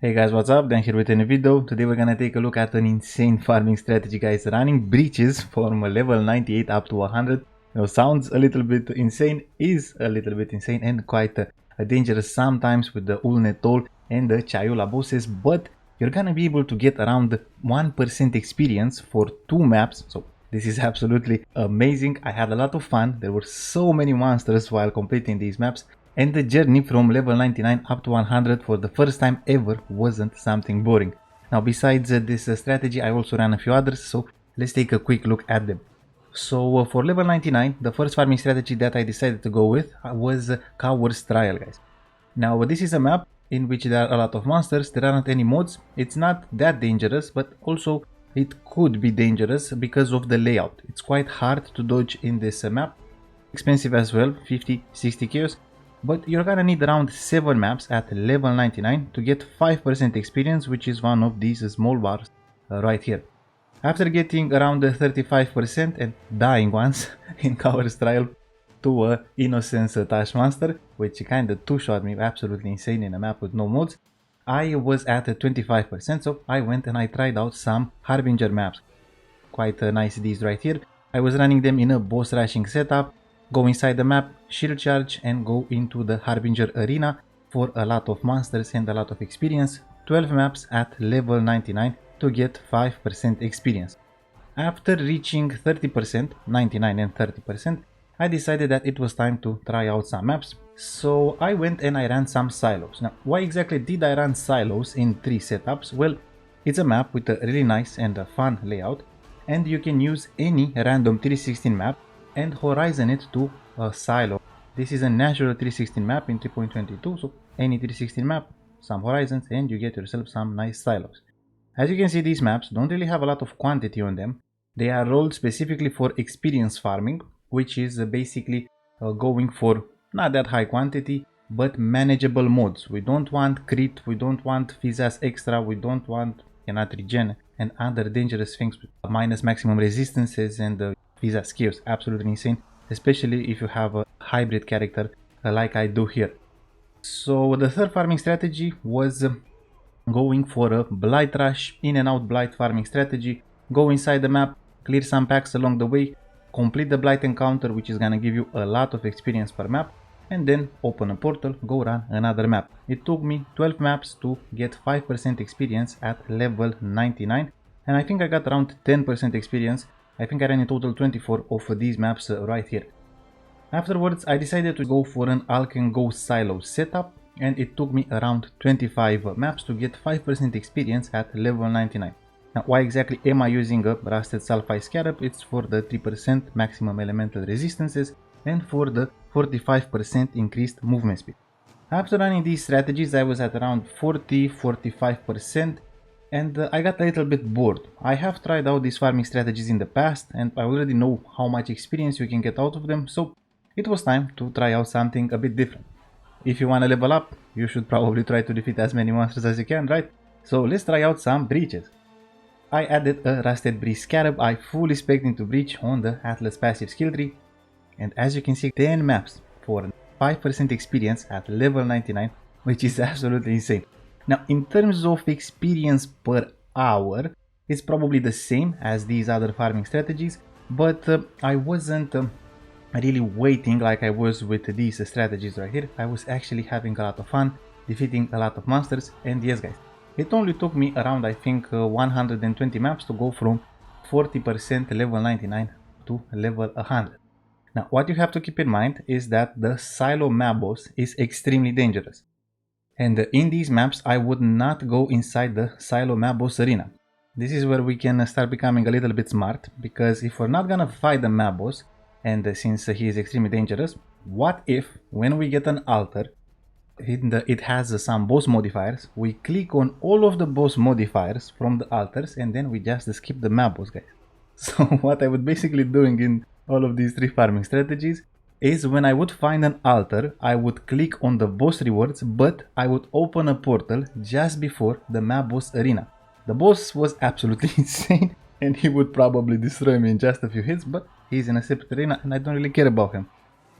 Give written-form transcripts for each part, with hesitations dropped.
Hey guys, what's up? Dan here with a new video. Today we're gonna take a look at an insane farming strategy, guys. Running breaches from level 98 up to 100. Sounds a little bit insane, is a little bit insane, and quite dangerous sometimes with the Ulne Toll and the Chayula bosses, but you're gonna be able to get around 1% experience for 2 maps, so this is absolutely amazing. I had a lot of fun. There were so many monsters while completing these maps, and the journey from level 99 up to 100 for the first time ever wasn't something boring. Now, besides this strategy, I also ran a few others, so let's take a quick look at them. So for level 99, the first farming strategy that I decided to go with was Coward's Trial, guys. Now, this is a map in which there are a lot of monsters. There aren't any mods. It's not that dangerous, but also it could be dangerous because of the layout. It's quite hard to dodge in this map. Expensive as well, 50-60 kills. But you're gonna need around 7 maps at level 99 to get 5% experience, which is one of these small bars right here. After getting around 35% and dying once in Coward's Trial to a Innocence Tash monster, which kinda two-shot me absolutely insane in a map with no mods, I was at 25%, so I went and I tried out some Harbinger maps. Quite nice these right here. I was running them in a boss rushing setup. Go inside the map, shield charge, and go into the Harbinger arena for a lot of monsters and a lot of experience. 12 maps at level 99 to get 5% experience. After reaching 30%, 99 and 30%, I decided that it was time to try out some maps. So I went and I ran some silos. Now, why exactly did I run silos in 3 setups? Well, it's a map with a really nice and a fun layout, and you can use any random 316 map and horizon it to a silo. This is a natural 316 map in 3.22, so any 316 map, some horizons, and you get yourself some nice silos. As you can see, these maps don't really have a lot of quantity on them. They are rolled specifically for experience farming, which is basically going for not that high quantity, but manageable mods. We don't want crit, we don't want Fizzas extra, we don't want cannot regen and other dangerous things with minus maximum resistances and Fizzas skills. Absolutely insane, especially if you have a hybrid character like I do here. So the third farming strategy was going for a Blight Rush, in and out Blight farming strategy. Go inside the map, clear some packs along the way, complete the Blight encounter, which is gonna give you a lot of experience per map, and then open a portal, go run another map. It took me 12 maps to get 5% experience at level 99, and I think I got around 10% experience. I think I ran in total 24 of these maps right here. Afterwards, I decided to go for an Alk and Go silo setup, and it took me around 25 maps to get 5% experience at level 99. Now, why exactly am I using a Rusted Sulfide Scarab? It's for the 3% maximum elemental resistances and for the 45% increased movement speed. After running these strategies, I was at around 40-45%. And I got a little bit bored. I have tried out these farming strategies in the past and I already know how much experience you can get out of them, so it was time to try out something a bit different. If you want to level up, you should probably try to defeat as many monsters as you can, right? So let's try out some breaches. I added a Rusted Breeze Scarab. I fully spec'd into breach on the Atlas passive skill tree, and as you can see, 10 maps for 5% experience at level 99, which is absolutely insane. Now, in terms of experience per hour, it's probably the same as these other farming strategies, but I wasn't really waiting like I was with these strategies right here. I was actually having a lot of fun, defeating a lot of monsters, and yes guys, it only took me around, I think, 120 maps to go from 40% level 99 to level 100. Now, what you have to keep in mind is that the Silo map boss is extremely dangerous. And in these maps, I would not go inside the Silo map boss arena. This is where we can start becoming a little bit smart, because if we're not gonna fight the map boss, and since he is extremely dangerous, what if when we get an altar, it has some boss modifiers, we click on all of the boss modifiers from the altars and then we just skip the map boss, guys. So what I would basically doing in all of these 3 farming strategies is when I would find an altar, I would click on the boss rewards, but I would open a portal just before the map boss arena. The boss was absolutely insane and he would probably destroy me in just a few hits, but he's in a separate arena and I don't really care about him.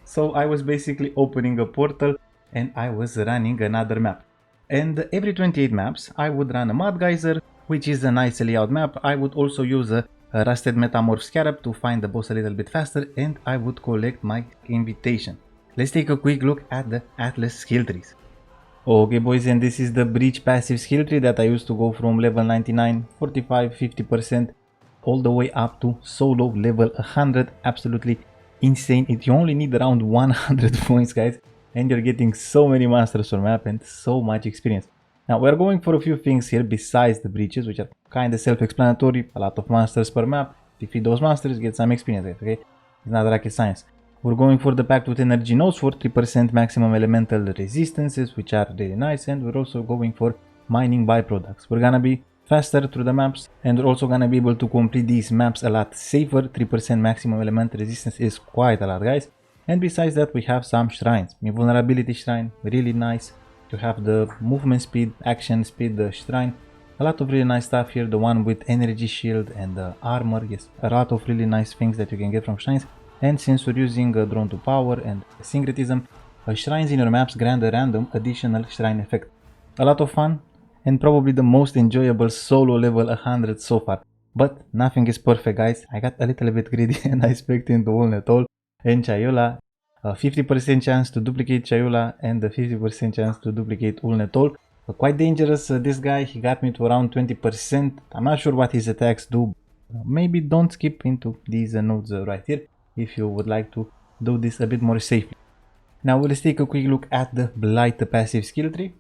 So I was basically opening a portal and I was running another map. And every 28 maps I would run a Mud Geyser, which is a nice layout map. I would also use a Rusted Metamorph Scarab to find the boss a little bit faster, and I would collect my invitation. Let's take a quick look at the Atlas skill trees. Okay boys, and this is the Breach passive skill tree that I used to go from level 99, 45, 50% all the way up to solo level 100. Absolutely insane. You only need around 100 points, guys, and you're getting so many monsters per map and so much experience. Now we're going for a few things here besides the breaches, which are kind of self-explanatory. A lot of monsters per map. Defeat those monsters, get some experience, guys, okay? It's not rocket science. We're going for the packed with energy nodes for 3% maximum elemental resistances, which are really nice, and we're also going for mining byproducts. We're gonna be faster through the maps, and we're also gonna be able to complete these maps a lot safer. 3% maximum elemental resistance is quite a lot, guys. And besides that, we have some shrines. Invulnerability shrine, really nice. You have the movement speed, action speed shrine. A lot of really nice stuff here. The one with energy shield and armor. Yes, a lot of really nice things that you can get from shrines. And since we're using Drone to Power and Syncretism, shrines in your maps grant a random additional shrine effect. A lot of fun and probably the most enjoyable solo level 100 so far. But nothing is perfect, guys. I got a little bit greedy and I spec'd into Walnut Hole and Chayula. 50% chance to duplicate Chayula and a 50% chance to duplicate Walnut Hole. Quite dangerous, this guy. He got me to around 20%. I'm not sure what his attacks do. Maybe don't skip into these nodes right here if you would like to do this a bit more safely. Now let's take a quick look at the Blight passive skill tree.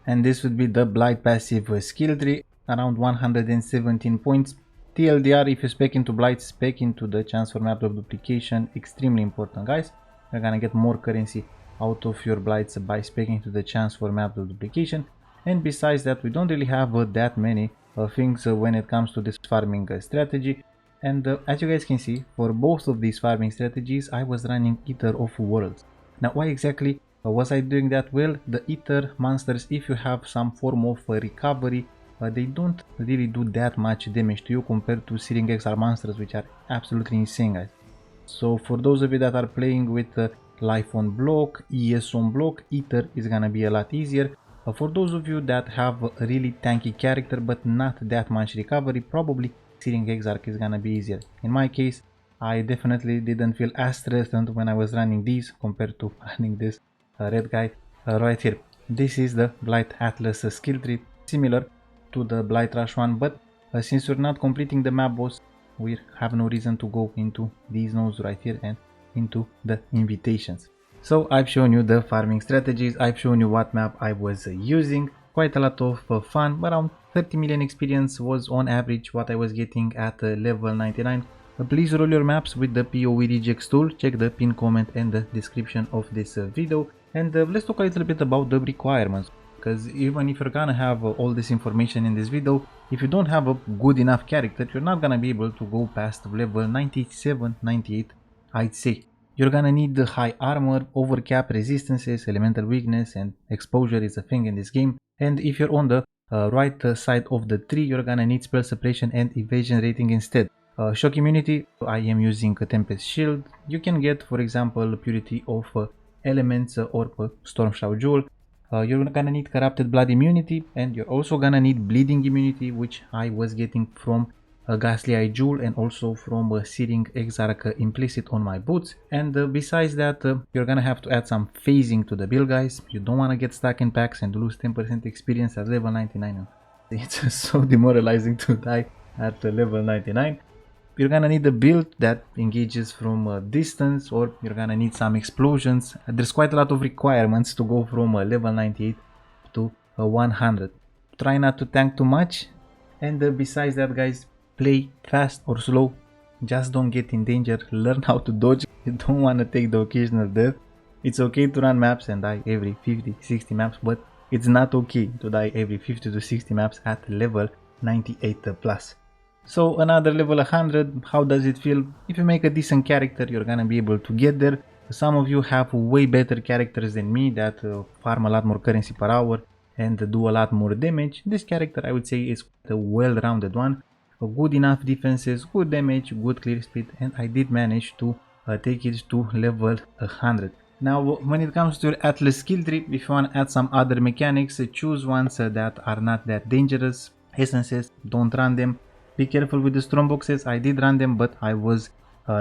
And this would be the Blight passive skill tree, around 117 points. TLDR, if you spec into Blight, spec into the chance for map of duplication. Extremely important, guys. You're gonna get more currency out of your Blights by specking to the chance for map of duplication. And besides that, we don't really have that many things when it comes to this farming strategy. And as you guys can see, for both of these farming strategies, I was running Eater of Worlds. Now, why exactly was I doing that? Well, the Eater monsters, if you have some form of recovery, they don't really do that much damage to you compared to Searing Exile monsters, which are absolutely insane, guys. So for those of you that are playing with Life on Block, ES on Block, Eater is gonna be a lot easier. For those of you that have a really tanky character but not that much recovery, probably Searing Exile is gonna be easier. In my case, I definitely didn't feel as threatened when I was running these compared to running this red guy right here. This is the Blight Atlas skill tree, similar to the Blight Rush one, but since we're not completing the map boss, we have no reason to go into these nodes right here and into the invitations. So I've shown you the farming strategies, I've shown you what map I was using. Quite a lot of fun. Around 30 million experience was on average what I was getting at level 99. Please roll your maps with the PoE regex tool. Check the pin comment and the description of this video. And let's talk a little bit about the requirements, because even if you're gonna have all this information in this video, if you don't have a good enough character, you're not gonna be able to go past level 97, 98, I'd say. You're gonna need the high armor, overcap resistances, elemental weakness, and exposure is a thing in this game. And if you're on the right side of the tree, you're gonna need spell suppression and evasion rating instead. Shock immunity, I am using a Tempest Shield. You can get, for example, Purity of Elements or Storm Shroud Jewel. You're gonna need Corrupted Blood immunity, and you're also gonna need Bleeding immunity, which I was getting from Ghastly Eye Jewel and also from Searing Exarch implicit on my boots. And besides that, you're gonna have to add some phasing to the build, guys. You don't wanna get stuck in packs and lose 10% experience at level 99. It's so demoralizing to die at level 99. You're gonna need a build that engages from a distance, or you're gonna need some explosions. There's quite a lot of requirements to go from level 98 to 100. Try not to tank too much, and besides that, guys, play fast or slow. Just don't get in danger. Learn how to dodge. You don't want to take the occasional death. It's okay to run maps and die every 50-60 maps, but it's not okay to die every 50 to 60 maps at level 98 plus. So another level 100, how does it feel? If you make a decent character, you're gonna be able to get there. Some of you have way better characters than me that farm a lot more currency per hour and do a lot more damage. This character, I would say, is a well-rounded one. Good enough defenses, good damage, good clear speed, and I did manage to take it to level 100. Now, when it comes to your Atlas skill tree, if you want to add some other mechanics, choose ones that are not that dangerous. Essences, don't run them. Be careful with the storm boxes. I did run them, but I was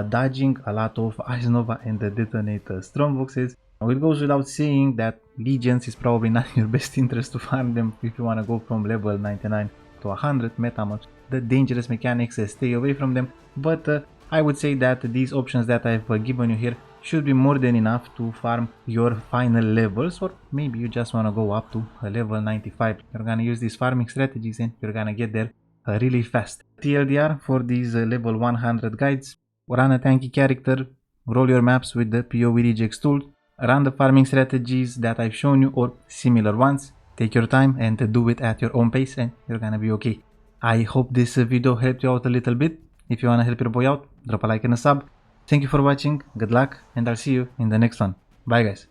dodging a lot of Ice Nova and the detonate storm boxes. Now, it goes without saying that Legions is probably not in your best interest to farm them if you want to go from level 99 to 100 meta. The dangerous mechanics, stay away from them, but I would say that these options that I've given you here should be more than enough to farm your final levels, or maybe you just want to go up to level 95. You're gonna use these farming strategies and you're gonna get there really fast. TLDR for these level 100 guides: run a tanky character, roll your maps with the PoE rejects tool, run the farming strategies that I've shown you or similar ones. Take your time and do it at your own pace and you're gonna be okay. I hope this video helped you out a little bit. If you wanna help your boy out, drop a like and a sub. Thank you for watching, good luck, and I'll see you in the next one. Bye guys.